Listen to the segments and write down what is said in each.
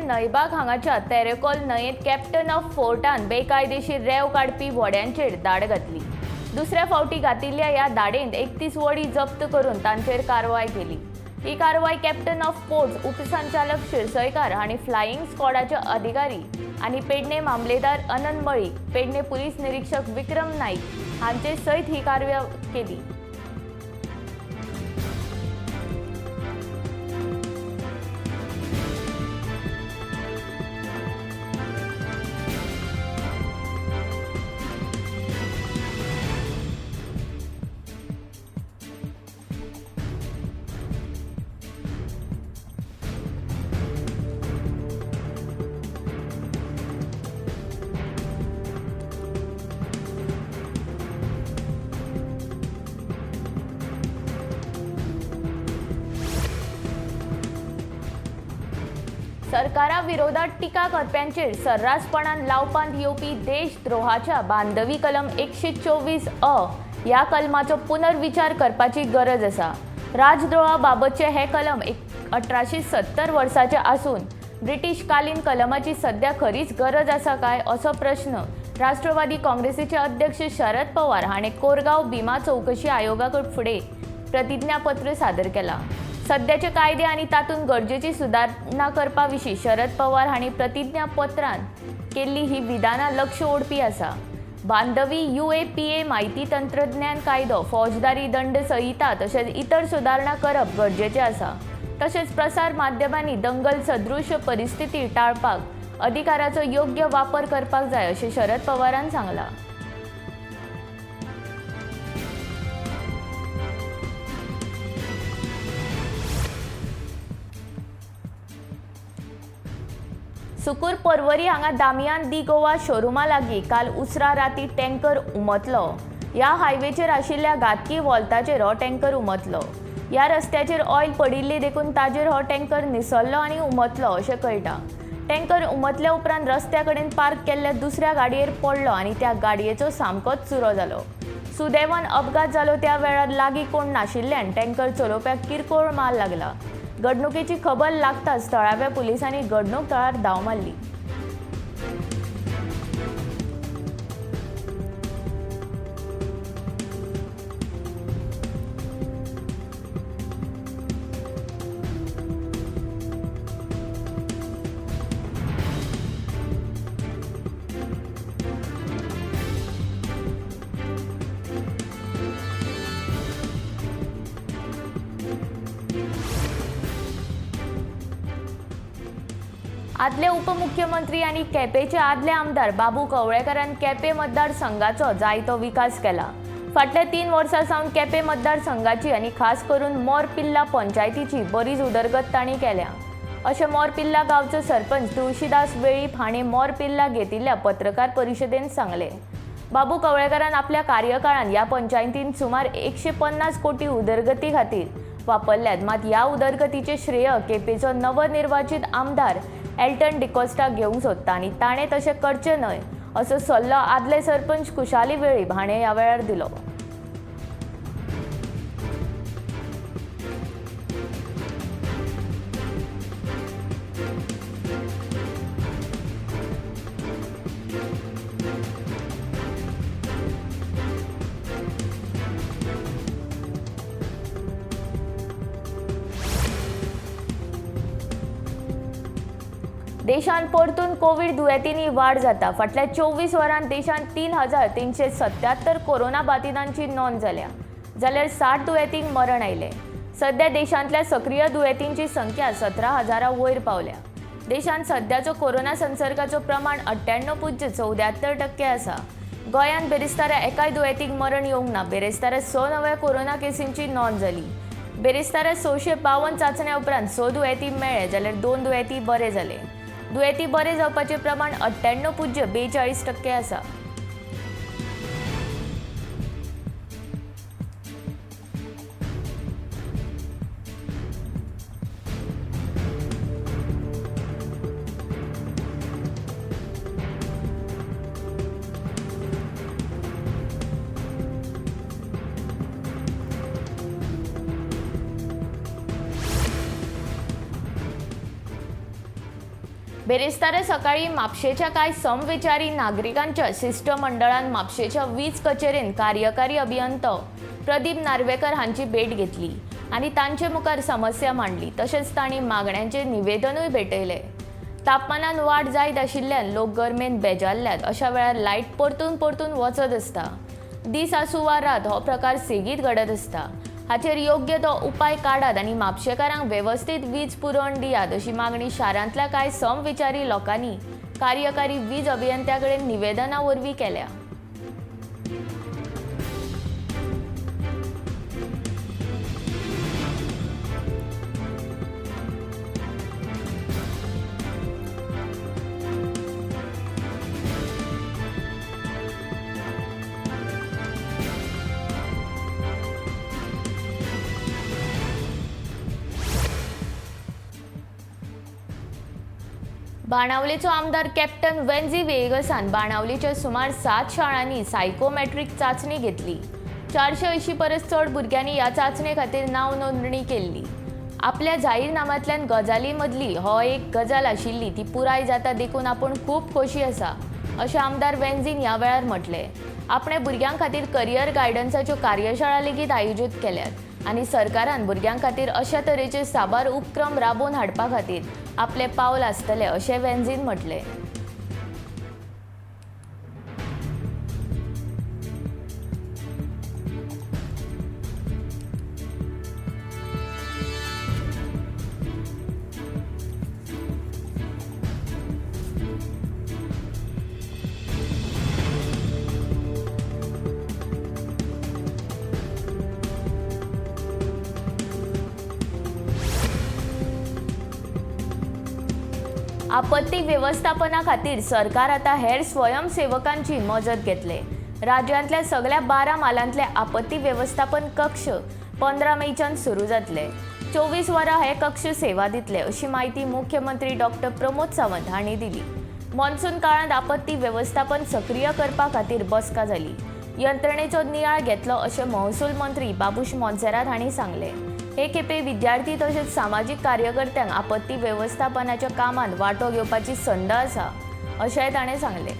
नयबाग हांगाच्या Terekhol न्हंयेत captain of फोर्टान बेकायदेशीर रेंव काडपी व्हड्यांचेर दाड घातली। दुसऱ्या फावटी घातिल्ल्या ह्या दाडेंत 31 व्हडी जप्त करून तांचेर कारवाय केली। ही कारवाय कॅप्टन ऑफ पोर्ट्स उपसंचालक शिरसयकार हांणी फ्लायिंग स्क्वॉडाचे अधिकारी आनी पेडणे मामलेदार अनंत मळीक, पेडणे पुलीस निरीक्षक विक्रम नाईक हांचे सयत ही कारवाय केली। सरकारा विरोधात टिका करप्यांचेर सर्रासपणान लावपांत येवपी देशद्रोहाच्या बांधवी कलम 124 ह्या कलमाचो पुनर्विचार करपाची गरज आसा। राजद्रोहा बाबतचे हे कलम 1870 वर्साचे आसून ब्रिटीशकालीन कलमाची सध्या खरीच गरज आसा काय असो प्रश्न राष्ट्रवादी काँग्रेसीचे अध्यक्ष शरद पवार हाणें कोरगांव भीमा चौकशी आयोगाकडे प्रतिज्ञापत्र सादर केला। सध्याचे कायदे आनी तातूंत गरजेची सुदारणा करपा विशीं शरद पवार हांणी प्रतिज्ञापत्रांत केल्ली ही विधानां लक्ष ओडपी आसा। बांधवी UAPA म्हायती तंत्रज्ञान कायदो, फौजदारी दंड संहिता तशेंच इतर सुदारणा करप गरजेचें आसा। तशेंच प्रसार माध्यमांनी दंगल सदृश परिस्थिती टाळपाक अधिकाराचो योग्य वापर करपाक जाय अशें शरद पवारान सांगलां। सुकूर पर्वरी हांगा दामियान दी गोवा शोरूमा लागीं काल उसरा राती टँकर उमतलो। ह्या हायवेचेर आशिल्ल्या घातकी वॉल्टाचेर हो टँकर उमतलो। ह्या रस्त्याचेर ऑयल पडिल्ली देखून ताजेर हो टँकर निसरलो आनी उमतलो अशें कळटा। टँकर उमतल्या उपरांत रस्त्या कडेन पार्क केल्ल्या दुसऱ्या गाडयेर पडलो आनी त्या गाडयेचो सामकोच चुरो जालो। सुदैवान अपघात जालो त्या वेळार लागीं कोण नाशिल्ल्यान टँकर चलोवप्याक किरकोळ माल लागला। घडणुकेची खबर लागताच थळाव्या पुलिसांनी घडणूक थळार धांव मारली। आदले उपमुख्यमंत्री आनी केपेचे आदले आमदार बाबू कवळेकरान केपे मतदारसंघाचो जायतो विकास केला। फाटल्या 3 वर्सां सावन केपे मतदारसंघाची आनी खास करून मोरपिल्ला पंचायतीची बरीच उदरगत तांणी केल्या अशें मोरपिल्ला गांवचो सरपंच तुळशीदास वेळीप हाणें मोरपिल्ला घेतिल्ल्या पत्रकार परिशदेंत सांगलें। बाबू कवळेकरान आपल्या कार्यकाळांत ह्या पंचायतींत सुमार 150 कोटी उदरगती खातीर वापरल्यात। मात ह्या उदरगतीचे श्रेय केपेचो नवनिर्वाचित आमदार एल्टन डिकोस्टा घेवंक सोदता आनी ताणें तशें करचें न्हय असो सल्लो आदले सरपंच खुशाली वेळीप हाणें ह्या वेळार दिलो। देशांत परतून कोविड दुयेंतींनी वाड जाता। फाटल्या 24 वरांत देशांत 3,377 कोरोना बाधितांची नोंद जाल्या, जाल्यार 60 दुयेंतींक मरण आयलें। सध्या देशांतल्या सक्रिय दुयेंतींची संख्या 17,000 वयर पावल्या। देशांत सध्याचो कोरोना संसर्गाचो प्रमाण 98.74% आसा। गोंयांत बेरेस्तारा एकाय दुयेंतीक मरण येवंक ना। बेरेस्तारा 6 नव्या कोरोना केसींची नोंद जाली। बेरेस्तारा 652 चाचण्या उपरांत 6 दुयेंती मेळ्ळे, जाल्यार 2 दुयेंती बरे जाले। दुयेंती बरे जावपाचें प्रमाण 98.42% आसा। बेरेस्तारा सकाळी म्हापशेच्या कांय समविचारी नागरिकांच्या शिष्टमंडळान म्हापशेच्या वीज कचेरेन कार्यकारी अभियंतो प्रदीप नार्वेकर हांची भेट घेतली आनी तांचे मुखार समस्या मांडली। तशेंच तांणी मागण्यांचे निवेदनूय भेटयले। तापमानात वाड जायत आशिल्ल्यान लोक गरमेन बेजारल्यात। अशा वेळार लायट परतून परतून वचत आसता। दीस आसूं वा रात हो प्रकार सेगीत घडत आसता। हाचेर योग्य तो उपाय काडात आनी म्हापशेकारांक वेवस्थीत वीज पुरवण दियात अशी मागणी शारांतल्या कांय समविचारी लोकांनी कार्यकारी वीज अभियंत्या कडेन निवेदना वरवीं केल्या। बाणावलेचो आमदार कॅप्टन वेन्झी वेगसान बाणावलेच्या सुमार 7 शाळांनी सायकोमेट्रिक चाचणी घेतली। 480 परस चड भुरग्यांनी ह्या चाचणे खातीर नांव नोंदणी केल्ली। आपल्या जाहीरनाम्यांतल्यान गजाली मदली हो एक गजाल आशिल्ली ती पुराय जाता देखून आपूण खूब खोशी आसा अशें आमदार वेन्झीन ह्या वेळार म्हटलें। आपणे भुरग्यां खातीर करियर गायडन्साच्यो कार्यशाळा लेगीत आयोजीत केल्यात आनी सरकारान भुरग्यां खातीर अशा तरेचे साबार उपक्रम राबोवन हाडपा खातीर आपले पावल आसतले अशें वेन्झीन म्हटलें। आपत्ती व्यवस्थापना खातीर सरकार आता हेर स्वयंसेवकांची मजत घेतले। राज्यांतल्या सगळ्या 12 मालांतले आपत्ती व्यवस्थापन कक्ष 15 मेच्यान सुरू जातले। 24 वरां हे कक्ष सेवा दितले अशी माहिती मुख्यमंत्री डॉक्टर प्रमोद सावंत हांणी दिली। मॉन्सून काळांत आपत्ती व्यवस्थापन सक्रिय करपा खातीर बसका जाली। यंत्रणेचो नियाळ घेतलो अशें महसूल मंत्री बाबूश मोन्सेरात हांणी सांगले। हे खेपे विद्यार्थी तशेंच सामाजीक कार्यकर्त्यांक आपत्ती व्यवस्थापनाच्या कामांत वांटो घेवपाची संद आसा अशेंय ताणें सांगलें।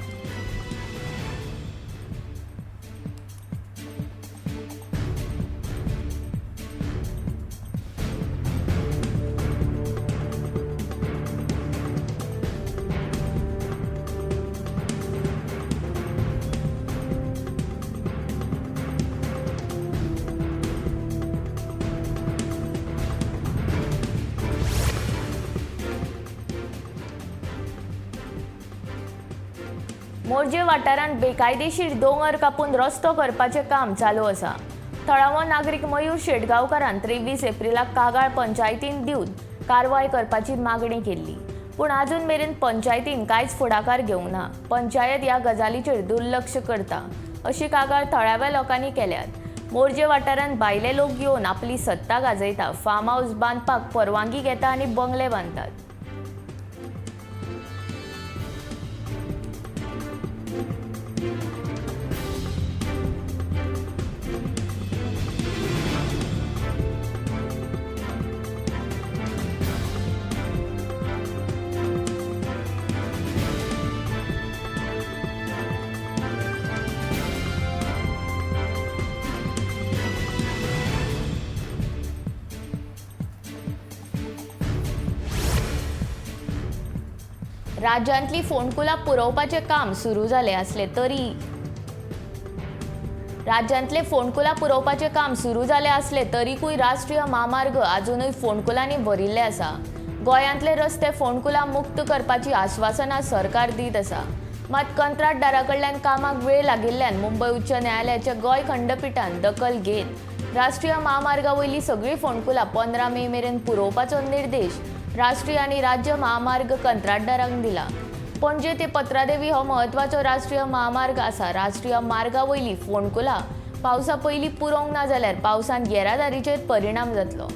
मोरजे वाठारांत बेकायदेशीर दोंगर कापून रस्तो करपाचें काम चालू आसा। थळावो नागरीक मयूर शेटगांवकारान 23 एप्रिलाक कागाळ पंचायतीन दिवन कारवाय करपाची मागणी केल्ली, पूण आजून मेरेन पंचायतीन कांयच फुडाकार घेवंक ना। पंचायत ह्या गजालीचेर दुर्लक्ष करता अशी कागाळ थळाव्या लोकांनी केल्यात। मोरजे वाठारांत भायले लोक येवन आपली सत्ता गाजयता, फार्म हाऊस बांदपाक परवानगी घेता आनी बंगले बांदतात। राज्यांतली फोंडकुलां पुरवपाचें काम सुरू जालें आसले तरीकूय राष्ट्रीय महामार्ग अजूनय फोंडकुलांनी भरिल्ले आसा। गोंयांतले रस्ते फोंडकुलां मुक्त करपाची आश्वासनां सरकार दीत आसा, मात कंत्राटदारा कडल्यान कामाक वेळ लागिल्ल्यान मुंबय उच्च न्यायालयाच्या गोंय खंडपीठान दखल घेत राष्ट्रीय महामार्गा वयली सगळीं फोंडकुलां 15 मे मेरेन पुरोवपाचो निर्देश राष्ट्रीय आनी राज्य महामार्ग कंत्राटदारांक दिला। पणजे ते पत्रादेवी हो महत्वाचो राष्ट्रीय महामार्ग आसा। राष्ट्रीय मार्गा वयली फोंडकुलां पावसा पयलीं पुरोवंक ना जाल्यार पावसान येरादारीचेर परिणाम जातलो।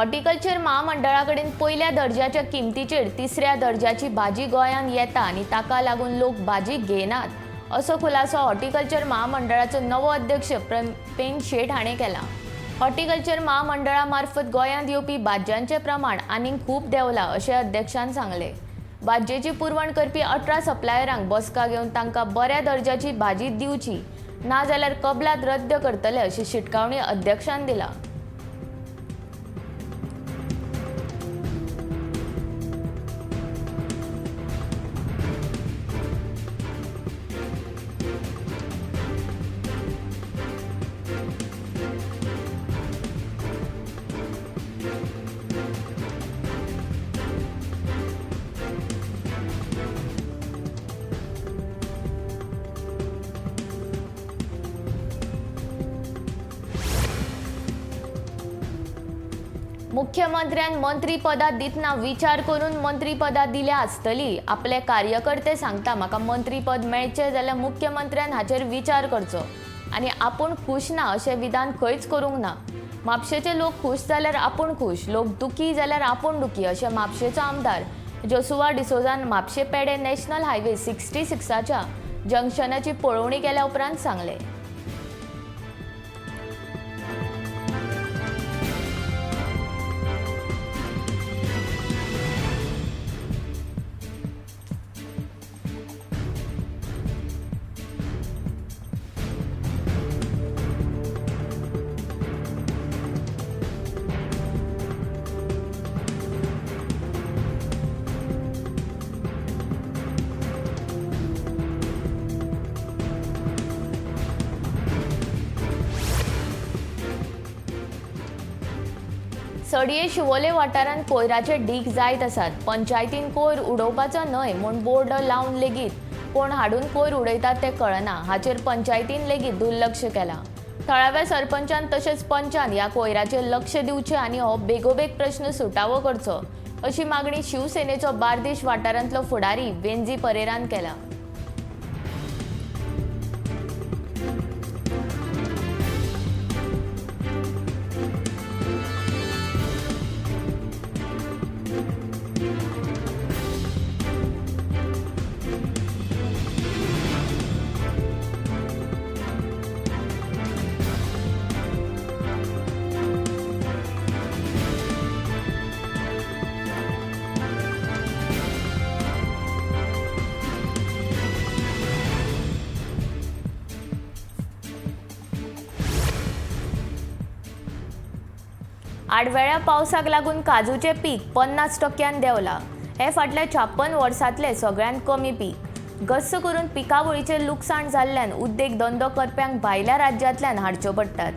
हॉर्टिकल्चर महामंडळाकडे पहिल्या दर्जाच्या किमतीचेर तिसऱ्या दर्जाची भाजी गोंयांत येता आनी ताका लागून लोक भाजी घेनात असो खुलासो हॉर्टिकल्चर महामंडळाचो नवो अध्यक्ष प्रपेन शेट हाणें केला. हॉर्टिकल्चर महामंडळा मार्फत गोंयांत येवपी भाज्यांचें प्रमाण आनीक खूब देंवलां अशें अध्यक्षान सांगलें. भाजयेची पुरवण करपी 18 सप्लायरांक बसका घेवन तांकां बऱ्या दर्जाची भाजी दिवची ना जाल्यार कबलात रद्द करतले अशी शिटकावणी अध्यक्षान दिला. मुख्यमंत्र्यान मंत्रीपदां दितना विचार करून मंत्रीपदां दिल्या आसतली. आपले कार्यकर्ते सांगता म्हाका मंत्रीपद मेळचें जाल्यार मुख्यमंत्र्यान हाचेर विचार करचो आनी आपूण खूश ना अशें विधान खंयच करूंक ना. म्हापशेचे लोक खूश जाल्यार आपूण खूश, लोक दुखी जाल्यार आपूण दुखी अशें म्हापशेचो आमदार जोसुआ डिसोजान म्हापशे पेडे नॅशनल हायवे 66च्या जंक्शनाची पळोवणी केल्या उपरांत सांगलें. सडये शिवोले वाठारांत कोयराचे ढीग जायत आसात. पंचायतीन कोयर उडोवपाचो न्हय म्हूण बोर्ड लावन लेगीत कोण हाडून कोयर उडयतात तें कळना. हाचेर पंचायतीन लेगीत दुर्लक्ष केलां. थळाव्या सरपंचान तशेंच पंचान ह्या कोयराचेर लक्ष दिवचें आनी हो बेगोबेग प्रश्न सुटावो करचो अशी मागणी शिवसेनेचो बार्देश वाठारांतलो फुडारी वेंजी परेरान केला. आडवेळ्या पावसाक लागून काजूचे पीक 50% देंवलां. हे फाटल्या 56 वर्सांतले सगळ्यांत कमी पीक. गस्स करून पिकावळीचें लुकसाण जाल्ल्यान उद्देग धंदो करप्यांक भायल्या राज्यांतल्यान हाडच्यो पडटात.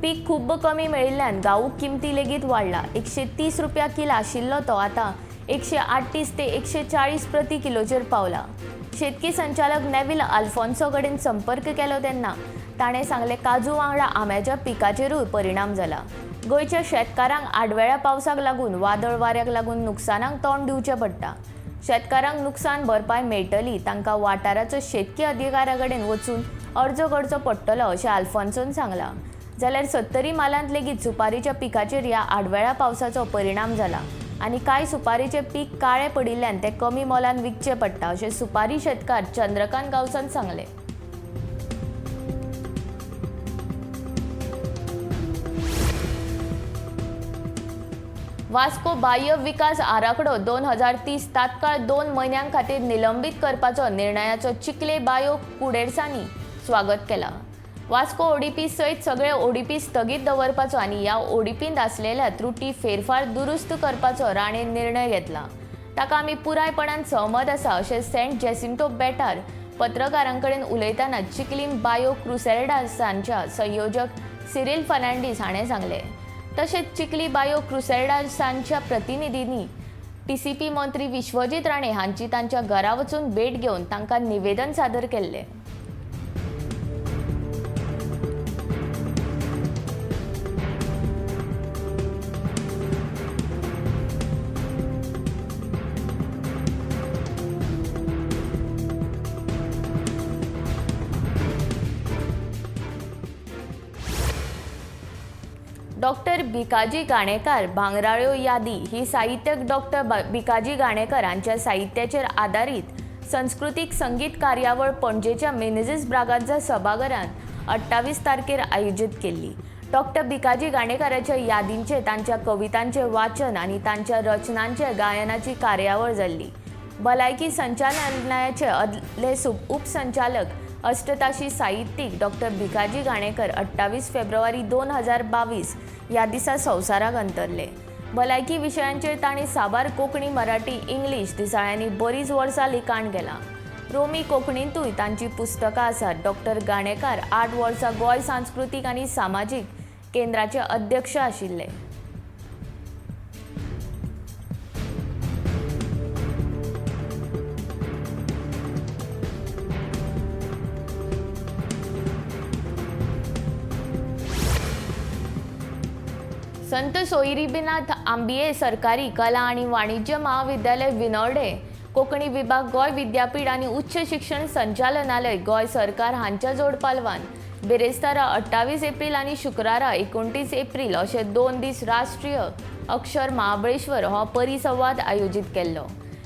पीक खूब कमी मेळिल्ल्यान गांवूक किमती लेगीत वाडला. 130 रुपया किलो आशिल्लो तो आतां 138 ते 140 प्रति किलोचेर पावला. शेतकी संचालक नेविल आल्फोन्सो कडेन संपर्क केलो तेन्ना ताणें सांगलें काजू वांगडा आंब्याच्या पिकाचेरूय परिणाम जाला. गोंयच्या शेतकारांक आडवेळ्या पावसाक लागून वादळ वाऱ्याक लागून नुकसानाक तोंड दिवचें पडटा. शेतकारांक नुकसान भरपाय मेळटली तांकां वाठाराचो शेतकी अधिकाऱ्या कडेन वचून अर्ज करचो पडटलो अशें आल्फोन्सोन सांगलां. जाल्यार 70 मालांत लेगीत सुपारीच्या पिकाचेर ह्या आडवेळ्या पावसाचो परिणाम जाला आनी कांय सुपारीचे पीक काळें पडिल्ल्यान ते कमी मोलान विकचें पडटा अशें सुपारी शेतकार चंद्रकांत गांवसान सांगलें. वास्को बाह्य विकास आराखडो 2030 तात्काळ 2 म्हयन्यां खातीर निलंबीत करपाचो निर्णयाचो चिखले बायो कुडेरसांनी स्वागत केला. वास्को ओडीपी सयत सगळे ओडीपी स्थगीत दवरपाचो आनी ह्या ओडीपींत आसलेल्या त्रुटी फेरफार दुरुस्त करपाचो राणेन निर्णय घेतला. ताका आमी पुरायपणान सहमत आसा अशें सेंट जेसिंटो बेटार पत्रकारांकडेन उलयतना चिखलीम बायो क्रुसेडासांच्या संयोजक सिरिल फर्नांडीस हाणें सांगलें. तशेंच चिखली बायो क्रुसेडासांच्या प्रतिनिधींनी टीसीपी मंत्री विश्वजीत राणे हांची तांच्या घरा वचून भेट घेवन तांकां निवेदन सादर केल्लें. डॉक्टर भिकाजी गाणेकार भांगराळ्यो यादी ही साहित्यक डॉक्टर भिकाजी गाणेकर हांच्या साहित्याचेर आदारीत संस्कृतीक संगीत कार्यावळ पणजेच्या मेनेझिस ब्रागांझा सभाघरांत 28 तारखेर आयोजित केल्ली। डॉक्टर भिकाजी गाणेकाराच्या यादींचे तांच्या कवितांचे वाचन आनी तांच्या रचनांचे गायनाची कार्यावळ जाल्ली। भलायकी संचालनालयाचे आदले उपसंचालक अष्टताशी साहित्यीक डॉक्टर भिकाजी गाणेकर 28 फेब्रुवारी 2022 ह्या दिसा संवसाराक अंतरले। भलायकी विशयांचेर तांणी साबार कोंकणी मराठी इंग्लीश दिसाळ्यांनी बरीच वर्सां लिखाण केलां। रोमी कोंकणींतूय तांची पुस्तकां आसात। डॉक्टर गाणेकार 8 वर्सां गोंय सांस्कृतीक आनी सामाजीक केंद्राचे अध्यक्ष आशिल्ले। संत सोयरीबीनाथ आंबिये सरकारी कला आणि वाणिज्य महाविद्यालय विनोर्डे, कोंकणी विभाग गोंय विद्यापीठ आणि उच्च शिक्षण संचालनालय गोंय सरकार हांच्या जोड पालवान बेरेस्तारा 28 एप्रिल आणि शुक्रारा 29 एप्रिल अशे 2 दीस राष्ट्रीय अक्षर महाबळेश्वर हो परिसंवाद आयोजित केल्लो।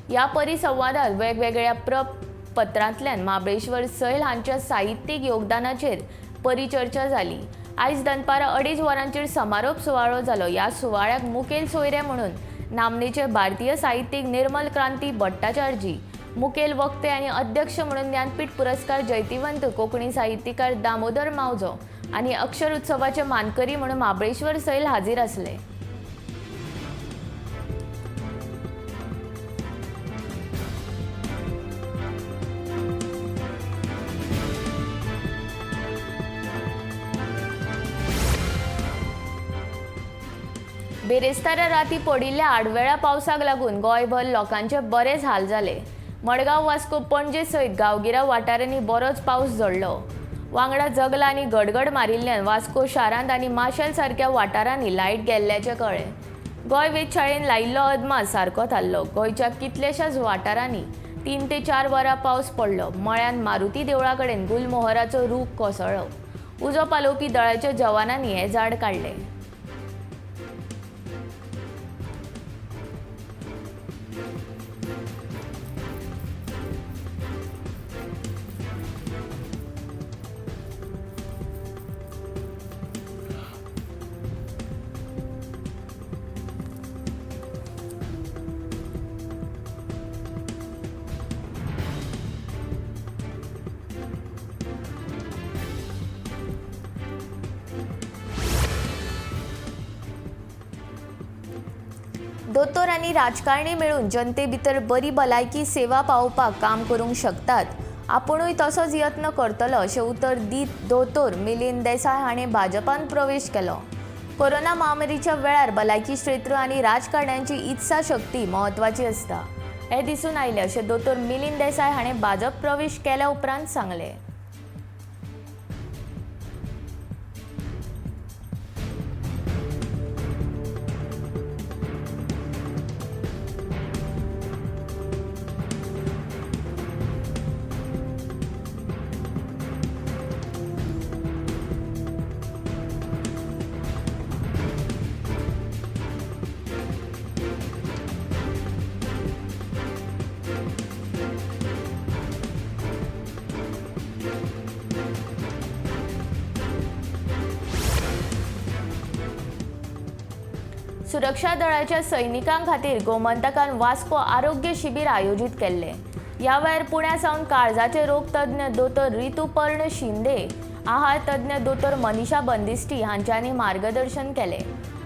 ह्या परिसंवादात वेगवेगळ्या प्रपत्रांतल्यान महाबळेश्वर सैल हांच्या साहित्यीक योगदानाचेर परिचर्चा जाली। आयज दनपारां 2.5 वरांचेर समारोप सुवाळो जालो। ह्या सुवाळ्याक मुखेल सोयरे म्हणून नामनेचे भारतीय साहित्यीक निर्मल क्रांती भट्टाचार्जी, मुखेल वक्ते आनी अध्यक्ष म्हणून ज्ञानपीठ पुरस्कार जैतिवंत कोंकणी साहित्यकार दामोदर मावजो आनी अक्षर उत्सवाचे मानकरी म्हणून महाबळेश्वर सैल हाजीर आसले। बेरेस्तारा राती पडिल्ल्या आडवेळा पावसाक लागून गोंयभर लोकांचे बरेच हाल जाले। मडगांव, वास्को, पणजे सयत गांवगिऱ्या वाठारांनी बरोच पावस झडलो। वांगडा जगला आनी गडगड मारिल्ल्यान वास्को शारांत आनी माशेल सारक्या वाठारांनी लायट गेल्ल्याचें कळ्ळें। गोंय वेधशाळेन लायिल्लो अदमास सारको थारलो। गोंयच्या कितल्याशाच वाठारांनी 3 ते 4 वरां पावस पडलो। मळ्यान मारुती देवळा कडेन गुलमोहराचो रूख कोसळ्ळो। उजो पालोवपी दळाच्या जवानांनी हें झाड काडलें। दोतोर आनी राजकारणी मेळून जनते भितर बरी भलायकी सेवा पावोवपाक काम करूंक शकतात। आपुणूय तसोच यत्न करतलो अशें उतर दीत दोतोर मिलिंद देसाय हाणें भाजपांत प्रवेश केलो। कोरोना महामारीच्या वेळार भलायकी क्षेत्र आनी राजकारण्यांची इत्साशक्ती म्हत्वाची आसता हें दिसून आयलें अशें दोतोर मिलिंद देसाय हाणें भाजप प्रवेश केल्या उपरांत सांगलें। सुरक्षा दळाच्या सैनिकां खातीर गोमंतकान वास्को आरोग्य शिबीर आयोजित केल्लें। ह्या वेळार पुण्या सावन काळजाचे रोग तज्ञ दोतोर ऋतुपर्ण शिंदे, आहार तज्ञ दोतोर मनीषा बंदिस्टी हांच्यांनी मार्गदर्शन केलें।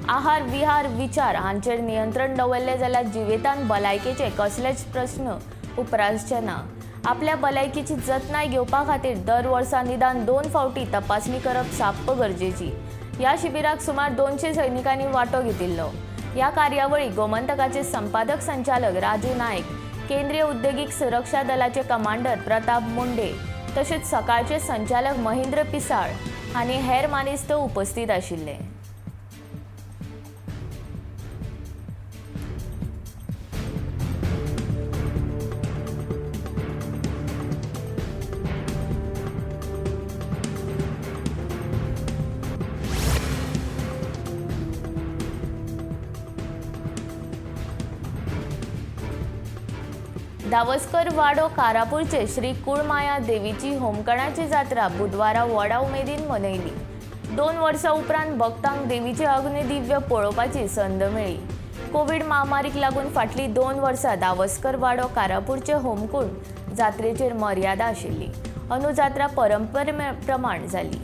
आहार विहार विचार हांचेर नियंत्रण दवरलें जाल्यार जिवितांत भलायकेचे कसलेच प्रस्न उपरासचे ना। आपल्या भलायकेची जतनाय घेवपा खातीर दर वर्सा निदान 2 फावटी तपासणी करप साप्प गरजेची। ह्या शिबिराक सुमार 200 सैनिकांनी वांटो घेतिल्लो। ह्या कार्यावळीक गोमंतकाचे संपादक संचालक राजू नायक, केंद्रीय उद्देगीक सुरक्षा दलाचे कमांडर प्रताप मुंडे तशेंच सकाळचे संचालक महेंद्र पिसाळ हांणी हेर मानेस्त उपस्थित आशिल्ले। दावस्कर वाडो कारापूरचे श्री कुळमाया देवीची होमकणाची जात्रा बुधवारा व्हडा उमेदीन मनयली। 2 वर्सां उपरांत भक्तांक देवीचे अग्निदिव्य पळोवपाची संद मेळ्ळी। कोविड महामारीक लागून फाटली 2 वर्सां दावस्कर वाडो कारापूरचे होमकूण जात्रेचेर मर्यादा आशिल्ली। अंदू जात्रा परंपरे प्रमाण जाली।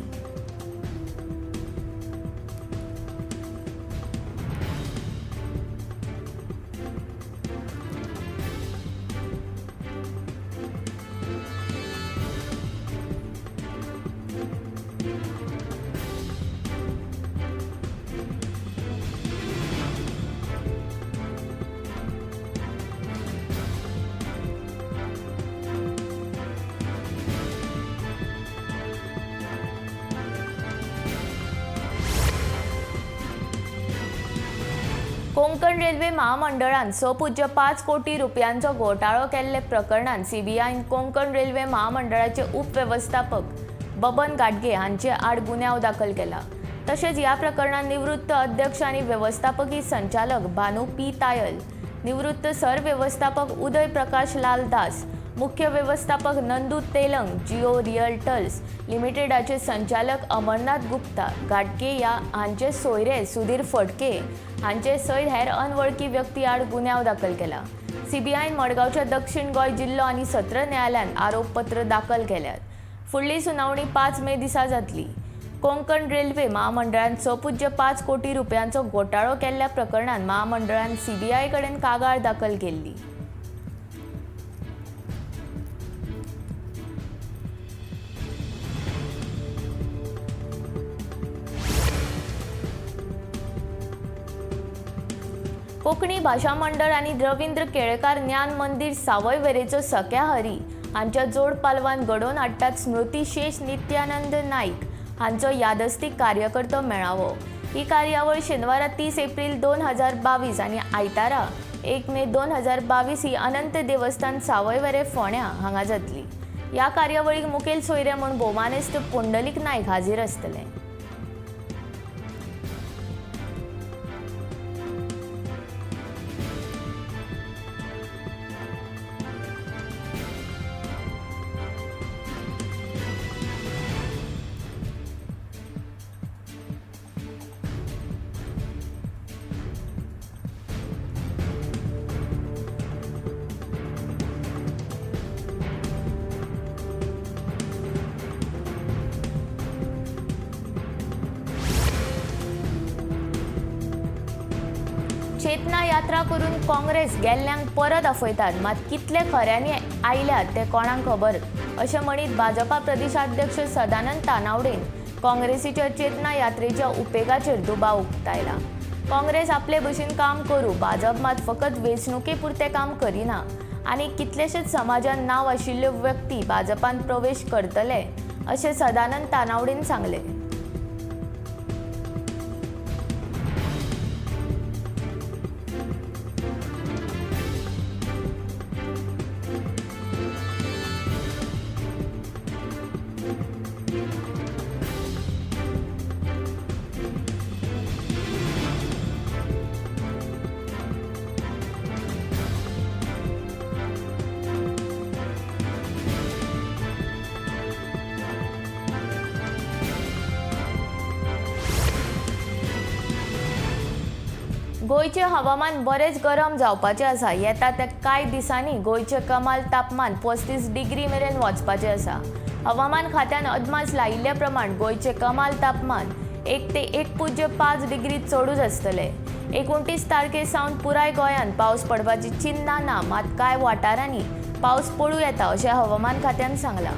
कोंकण रेल्वे महामंडळान सपूज्य 5 कोटी रुपयांचो घोटाळो केल्ले प्रकरणात सीबीआयन कोंकण रेल्वे महामंडळाचे उपव्यवस्थापक बबन गाडगे हांचे आड गुन्यांव दाखल केला। तशेंच ह्या प्रकरणात निवृत्त अध्यक्ष आणि व्यवस्थापकीय संचालक भानू पी तायल, निवृत्त सरव्यवस्थापक उदय प्रकाश लाल दास, मुख्य व्यवस्थापक नंदू तेलंग, जिओ रियल्टर्स लिमिटेडाचे संचालक अमरनाथ गुप्ता, गाडगे हांचे सोयरे सुधीर फडके हांचे सयत हेर अनवळखी व्यक्ती आड गुन्यांव दाखल केला। सीबीआयन मडगांवच्या दक्षिण गोंय जिल्लो आनी सत्र न्यायालयान आरोपपत्र दाखल केल्यात। फुडली सुनावणी 5 मे दिसा जातली। कोंकण रेल्वे महामंडळान सपूज्य 5 कोटी रुपयांचो घोटाळो केल्ल्या प्रकरणात महामंडळान सीबीआय कडेन कागाळ दाखल केल्ली। कोंकणी भाषा मंडळ आणि रवींद्र केळकार ज्ञान मंदिर सावय वेरेचो सख्या हरी हांच्या जोड पालवान घडोवन हाडटात स्मृती शेष नित्यानंद नाईक हांचो यादस्तीक कार्यकर्तो मेळावो। ही कार्यावळ शेनवारा 30 एप्रिल 2022 आनी आयतारा 1 मे 2022 ही अनंत देवस्थान सावय वेरे फोंड्या हांगा जातली। ह्या कार्यावळीक मुखेल सोयरे म्हूण भोवमानेस्त पुंडलीक नायक हाजीर आसतले। चेतना यात्रा करून काँग्रेस गेल्ल्यांक परत आफयतात, मात कितले खऱ्यांनी आयल्यात ते कोणाक खबर अशें म्हणीत भाजपा प्रदेशाध्यक्ष सदानंद तानावडेन काँग्रेसीच्या चेतना यात्रेच्या उपेगाचेर दुबाव उक्तायला। काँग्रेस आपले भशेन काम करूं, भाजप मात फकत वेंचणुके पुरते काम करिना आनी कितलेशेच समाजान नांव आशिल्ले व्यक्ती भाजपांत प्रवेश करतले अशें सदानंद तानावडेन सांगले। गोयचे हवामान बरेच गरम जावपाचे आसा। येता त्या कांय दिसांनी गोयचे कमाल तापमान 35 डिग्री मेरेन वचपाचे आसा। हवामान खात्यान अदमास लायिल्ल्या प्रमाण गोयचे कमाल तापमान 1 ते 1.5 डिग्री चडूच आसतले। 29 तारखे सावन पुराय गोंयान पावस पडपाची चिन्नां ना, मात कांय वाठारांनी पावस पडूं येता अशें हवामान खात्यान सांगलां।